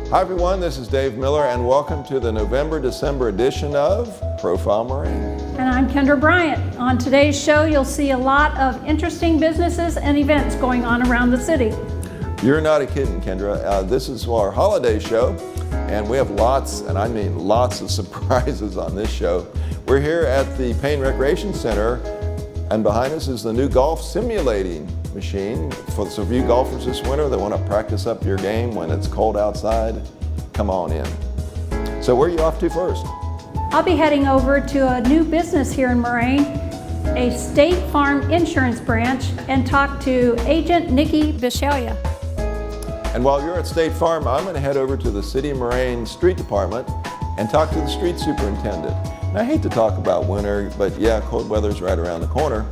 Hi everyone, this is Dave Miller and welcome to the November-December edition of Profile Moraine. And I'm Kendra Bryant. On today's show, you'll see a lot of interesting businesses and events going on around the city. You're not kidding, Kendra. This is our holiday show and we have lots, and I mean lots of surprises on this show. We're here at the Payne Recreation Center and behind us is the new golf simulating machine. For some of you golfers this winter that want to practice up your game when it's cold outside, come on in. So where are you off to first? I'll be heading over to a new business here in Moraine, a State Farm insurance branch, and talk to agent Nikki Bishalia. And while you're at State Farm, I'm going to head over to the City of Moraine Street Department and talk to the Street Superintendent. And I hate to talk about winter, but yeah, cold weather's right around the corner.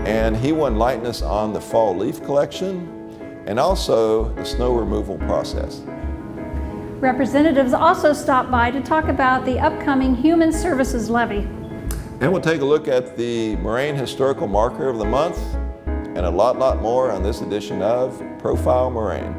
And he will enlighten us on the fall leaf collection and also the snow removal process. Representatives also stopped by to talk about the upcoming Human Services Levy. And we'll take a look at the Moraine Historical Marker of the Month and a lot more on this edition of Profile Moraine.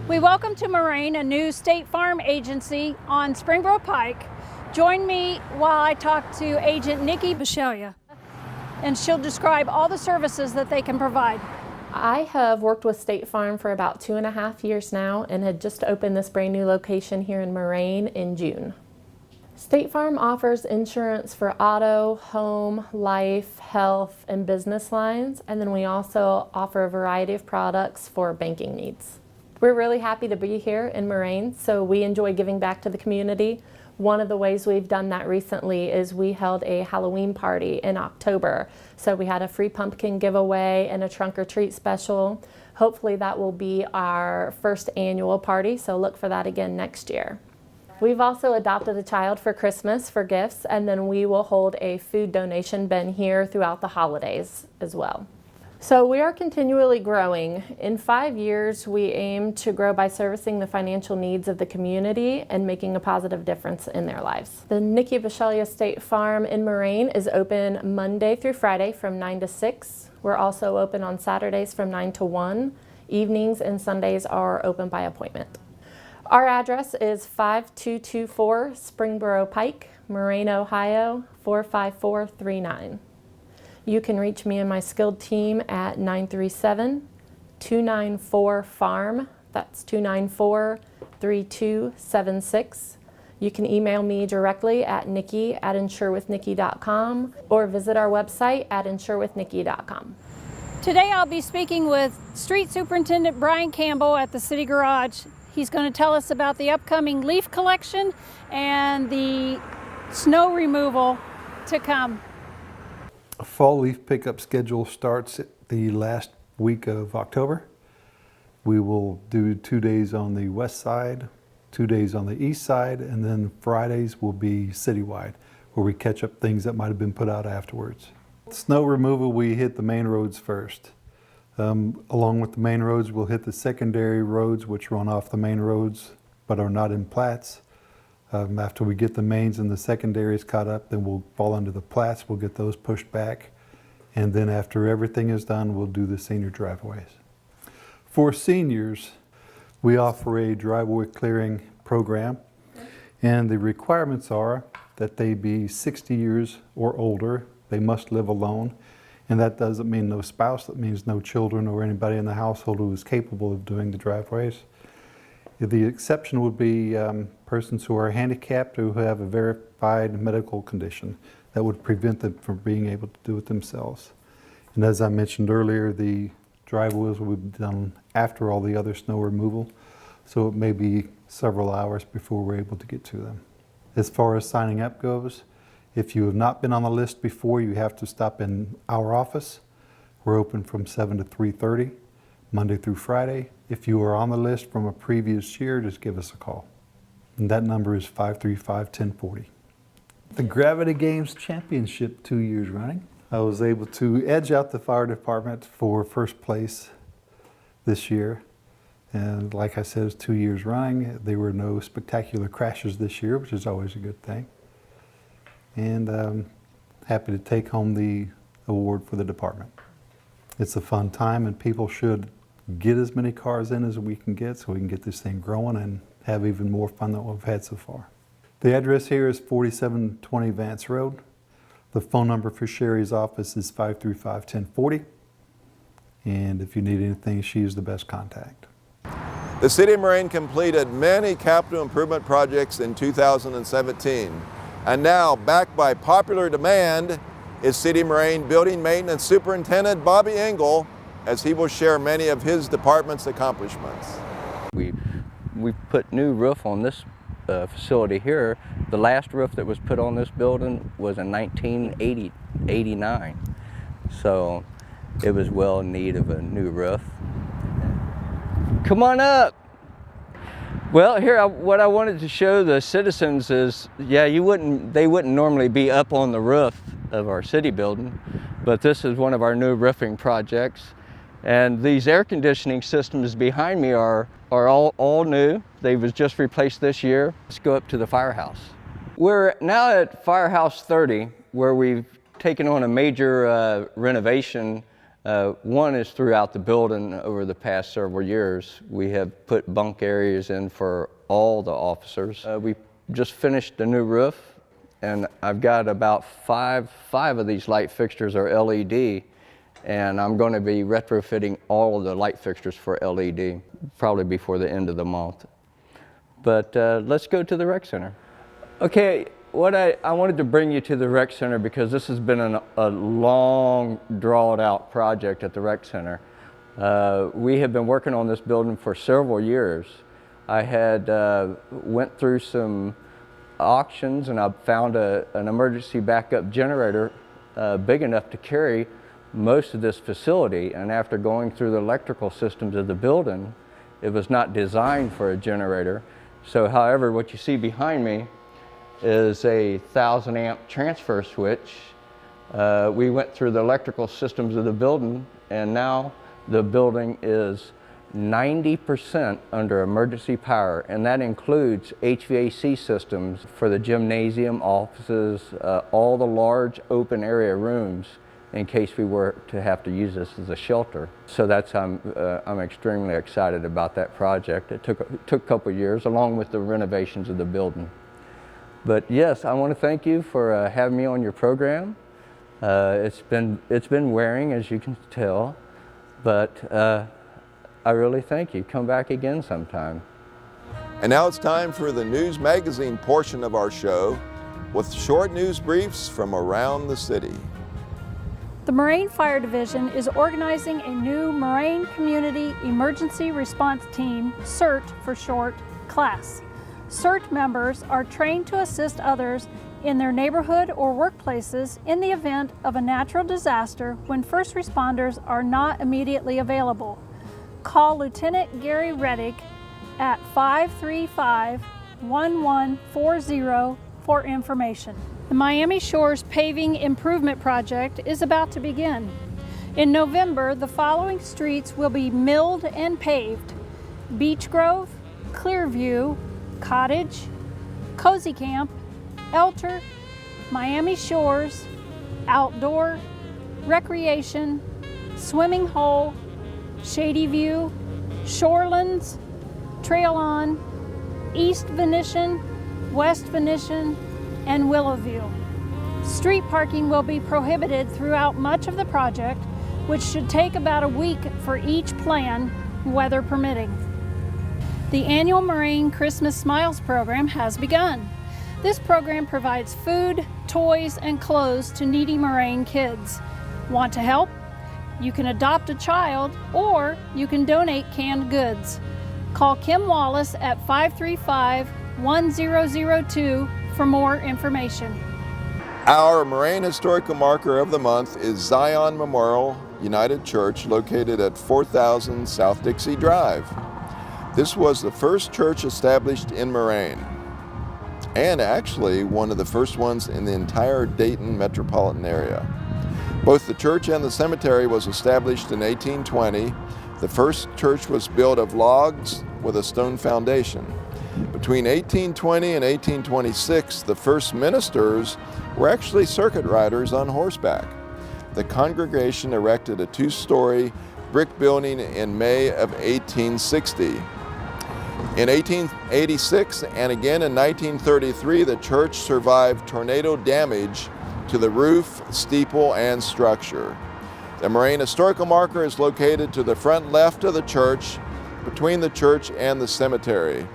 We welcome to Moraine a new State Farm agency on Springboro Pike. Join me while I talk to agent Nikki Bishalia, and she'll describe all the services that they can provide. I have worked with State Farm for about 2.5 years now and had just opened this brand new location here in Moraine in June. State Farm offers insurance for auto, home, life, health, and business lines, and then we also offer a variety of products for banking needs. We're really happy to be here in Moraine, so we enjoy giving back to the community. One of the ways we've done that recently is we held a Halloween party in October. So we had a free pumpkin giveaway and a trunk or treat special. Hopefully that will be our first annual party, so look for that again next year. We've also adopted a child for Christmas for gifts, and then we will hold a food donation bin here throughout the holidays as well. So we are continually growing. In 5 years, we aim to grow by servicing the financial needs of the community and making a positive difference in their lives. The Nikki Bishalia State Farm in Moraine is open Monday through Friday from 9 to 6. We're also open on Saturdays from 9 to 1. Evenings and Sundays are open by appointment. Our address is 5224 Springboro Pike, Moraine, Ohio 45439. You can reach me and my skilled team at 937-294-FARM. That's 294-3276. You can email me directly at nikki@insurewithnikki.com or visit our website at insurewithnikki.com. Today I'll be speaking with Street Superintendent Bryan Campbell at the City Garage. He's going to tell us about the upcoming leaf collection and the snow removal to come. A fall leaf pickup schedule starts the last week of October. We will do 2 days on the west side, 2 days on the east side, and then Fridays will be citywide, where we catch up things that might have been put out afterwards. Snow removal, we hit the main roads first. Along with the main roads, we'll hit the secondary roads, which run off the main roads, but are not in plats. After we get the mains and the secondaries caught up, then we'll fall under the plats, we'll get those pushed back. And then after everything is done, we'll do the senior driveways. For seniors, we offer a driveway clearing program. And the requirements are that they be 60 years or older. They must live alone. And that doesn't mean no spouse, that means no children or anybody in the household who is capable of doing the driveways. The exception would be persons who are handicapped or who have a verified medical condition that would prevent them from being able to do it themselves. And as I mentioned earlier, the driveways will be done after all the other snow removal, so it may be several hours before we're able to get to them. As far as signing up goes, if you have not been on the list before, you have to stop in our office. We're open from 7 to 3:30, Monday through Friday, If you are on the list from a previous year, just give us a call. And that number is 535-1040. The Gravity Games Championship 2 years running. I was able to edge out the fire department for first place this year. And like I said, it's 2 years running. There were no spectacular crashes this year, which is always a good thing. And happy to take home the award for the department. It's a fun time, and people should get as many cars in as we can get so we can get this thing growing and have even more fun than what we've had so far. The address here is 4720 Vance Road. The phone number for Sherry's office is 535-1040. And if you need anything, she is the best contact. The City of Moraine completed many capital improvement projects in 2017. And now, backed by popular demand, is City of Moraine Building Maintenance Superintendent Bobby Engle, as he will share many of his department's accomplishments. We put new roof on this facility here. The last roof that was put on this building was in 1989. So it was well in need of a new roof. Come on up. Well, here, what I wanted to show the citizens is, yeah, they wouldn't normally be up on the roof of our city building, but this is one of our new roofing projects. And these air conditioning systems behind me are all new. They was just replaced this year. Let's go up to the firehouse. We're now at Firehouse 30, where we've taken on a major renovation. One is throughout the building over the past several years. We have put bunk areas in for all the officers. We just finished a new roof, and I've got about five of these light fixtures are LED, and I'm going to be retrofitting all of the light fixtures for LED, probably before the end of the month. But let's go to the rec center. Okay, I wanted to bring you to the rec center because this has been a long, drawn out project at the rec center. We have been working on this building for several years. I had went through some auctions, and I found an emergency backup generator big enough to carry most of this facility. And after going through the electrical systems of the building, it was not designed for a generator. So however, what you see behind me is a 1,000 amp transfer switch. We went through the electrical systems of the building, and now the building is 90% under emergency power, and that includes HVAC systems for the gymnasium, offices, all the large open area rooms in case we were to have to use this as a shelter. So I'm extremely excited about that project. It took a couple years, along with the renovations of the building. But yes, I want to thank you for having me on your program. It's been wearing, as you can tell, but I really thank you. Come back again sometime. And now it's time for the news magazine portion of our show with short news briefs from around the city. The Moraine Fire Division is organizing a new Moraine Community Emergency Response Team, CERT for short, class. CERT members are trained to assist others in their neighborhood or workplaces in the event of a natural disaster when first responders are not immediately available. Call Lieutenant Gary Reddick at 535-1140 for information. The Miami Shores Paving Improvement Project is about to begin. In November, the following streets will be milled and paved: Beach Grove, Clearview, Cottage, Cozy Camp, Elter, Miami Shores, Outdoor, Recreation, Swimming Hole, Shady View, Shorelands, Trail On, East Venetian, West Venetian, and Willowview. Street parking will be prohibited throughout much of the project, which should take about a week for each plan, weather permitting. The annual Moraine Christmas Smiles program has begun. This program provides food, toys, and clothes to needy Moraine kids. Want to help? You can adopt a child, or you can donate canned goods. Call Kim Wallace at 535-1002 for more information. Our Moraine Historical Marker of the Month is Zion Memorial United Church, located at 4000 South Dixie Drive. This was the first church established in Moraine, and actually one of the first ones in the entire Dayton metropolitan area. Both the church and the cemetery was established in 1820. The first church was built of logs with a stone foundation. Between 1820 and 1826, the first ministers were actually circuit riders on horseback. The congregation erected a two-story brick building in May of 1860. In 1886 and again in 1933, the church survived tornado damage to the roof, steeple, and structure. The Moraine Historical Marker is located to the front left of the church, between the church and the cemetery.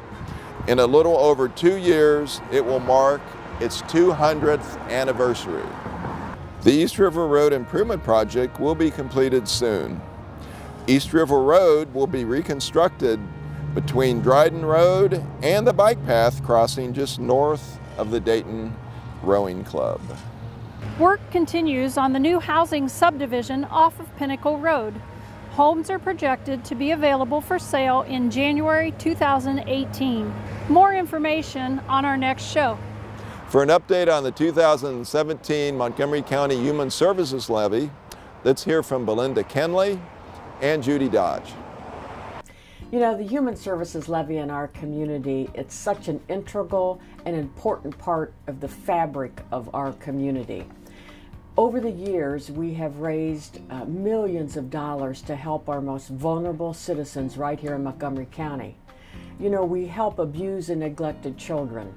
In a little over 2 years, it will mark its 200th anniversary. The East River Road Improvement Project will be completed soon. East River Road will be reconstructed between Dryden Road and the bike path crossing just north of the Dayton Rowing Club. Work continues on the new housing subdivision off of Pinnacle Road. Homes are projected to be available for sale in January 2018. More information on our next show. For an update on the 2017 Montgomery County Human Services Levy, let's hear from Belinda Kenley and Judy Dodge. You know, the Human Services Levy in our community, it's such an integral and important part of the fabric of our community. Over the years, we have raised millions of dollars to help our most vulnerable citizens right here in Montgomery County. You know, we help abused and neglected children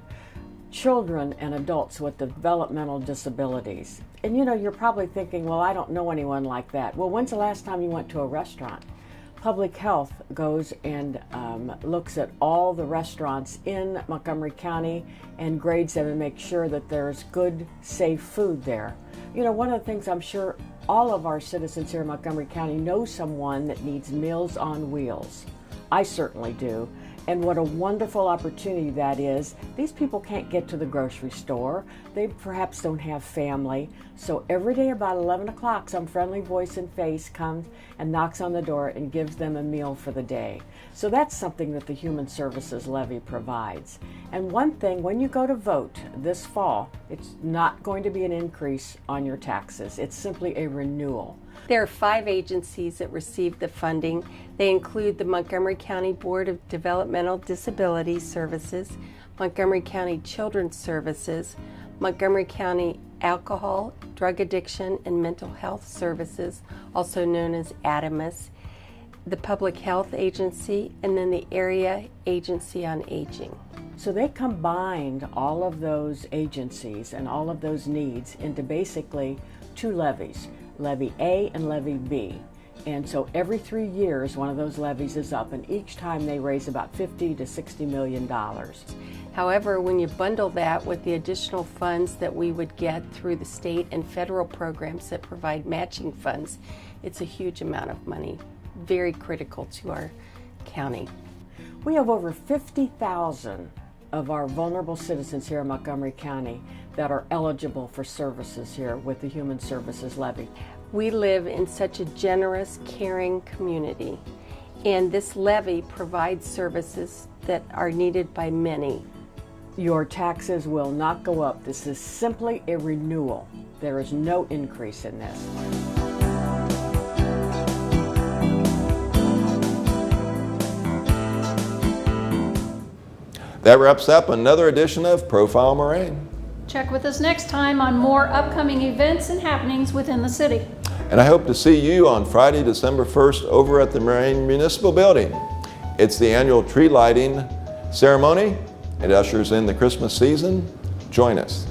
and adults with developmental disabilities. And you know, you're probably thinking, well, I don't know anyone like that. Well, when's the last time you went to a restaurant? Public Health goes and looks at all the restaurants in Montgomery County and grades them and makes sure that there's good, safe food there. You know, one of the things I'm sure all of our citizens here in Montgomery County know someone that needs Meals on Wheels. I certainly do. And what a wonderful opportunity that is. These people can't get to the grocery store. They perhaps don't have family. So every day about 11 o'clock, some friendly voice and face comes and knocks on the door and gives them a meal for the day. So that's something that the Human Services Levy provides. And one thing, when you go to vote this fall, it's not going to be an increase on your taxes. It's simply a renewal. There are 5 agencies that receive the funding. They include the Montgomery County Board of Developmental Disability Services, Montgomery County Children's Services, Montgomery County Alcohol, Drug Addiction, and Mental Health Services, also known as ADAMAS, the Public Health Agency, and then the Area Agency on Aging. So they combined all of those agencies and all of those needs into basically 2 levies. Levy A and Levy B. And so every 3 years, one of those levies is up, and each time they raise about $50 to $60 million. However, when you bundle that with the additional funds that we would get through the state and federal programs that provide matching funds, it's a huge amount of money, very critical to our county. We have over 50,000 of our vulnerable citizens here in Montgomery County that are eligible for services here with the Human Services Levy. We live in such a generous, caring community, and this levy provides services that are needed by many. Your taxes will not go up. This is simply a renewal. There is no increase in this. That wraps up another edition of Profile Moraine. Check with us next time on more upcoming events and happenings within the city. And I hope to see you on Friday, December 1st over at the Moraine Municipal Building. It's the annual tree lighting ceremony. It ushers in the Christmas season. Join us.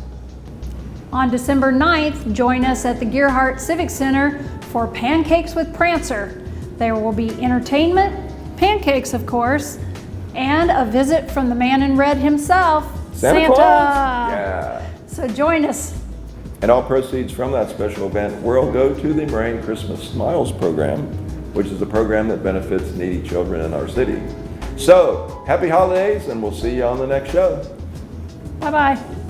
On December 9th, join us at the Gearhart Civic Center for Pancakes with Prancer. There will be entertainment, pancakes of course, and a visit from the man in red himself, Santa Claus? Yeah. So join us. And all proceeds from that special event will go to the Moraine Christmas Smiles program, which is a program that benefits needy children in our city. So, happy holidays, and we'll see you on the next show. Bye-bye.